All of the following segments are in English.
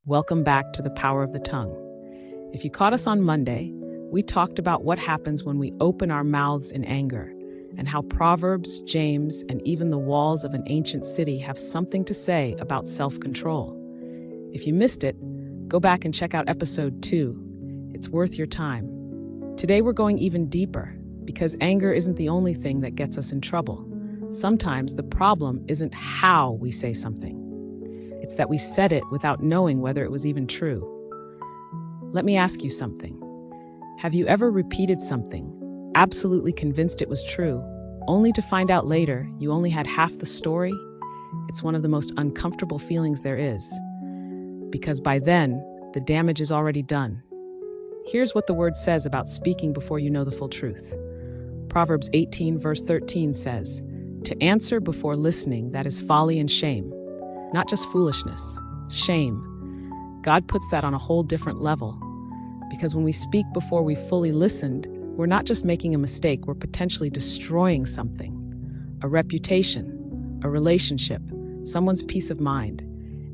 Welcome back to The Power of the Tongue. If you caught us on Monday, we talked about what happens when we open our mouths in anger and how Proverbs, James, and even the walls of an ancient city have something to say about self-control. If you missed it, go back and check out episode 2. It's worth your time. Today we're going even deeper because anger isn't the only thing that gets us in trouble. Sometimes the problem isn't how we say something. It's that we said it without knowing whether it was even true. Let me ask you something. Have you ever repeated something, absolutely convinced it was true, only to find out later you only had half the story? It's one of the most uncomfortable feelings there is, because by then, the damage is already done. Here's what the word says about speaking before you know the full truth. Proverbs 18 verse 13 says, "To answer before listening, that is folly and shame." Not just foolishness, shame. God puts that on a whole different level. Because when we speak before we fully listened, we're not just making a mistake, we're potentially destroying something. A reputation, a relationship, someone's peace of mind.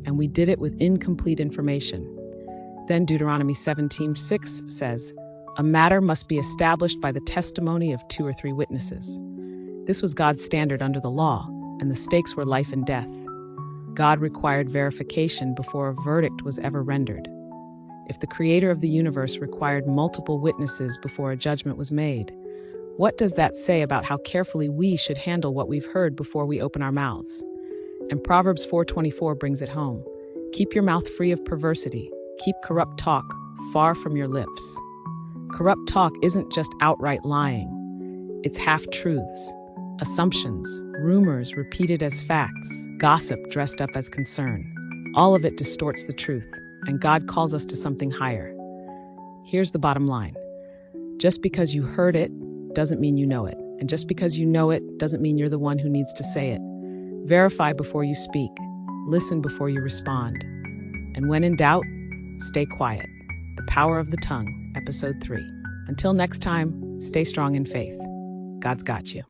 And we did it with incomplete information. Then Deuteronomy 17:6 says, "A matter must be established by the testimony of 2 or 3 witnesses." This was God's standard under the law, and the stakes were life and death. God required verification before a verdict was ever rendered. If the creator of the universe required multiple witnesses before a judgment was made, what does that say about how carefully we should handle what we've heard before we open our mouths? And Proverbs 4:24 brings it home. Keep your mouth free of perversity. Keep corrupt talk far from your lips. Corrupt talk isn't just outright lying. It's half-truths, assumptions, rumors repeated as facts, gossip dressed up as concern. All of it distorts the truth, and God calls us to something higher. Here's the bottom line. Just because you heard it doesn't mean you know it, and just because you know it doesn't mean you're the one who needs to say it. Verify before you speak, listen before you respond, and when in doubt, stay quiet. The Power of the Tongue, Episode 3. Until next time, stay strong in faith. God's got you.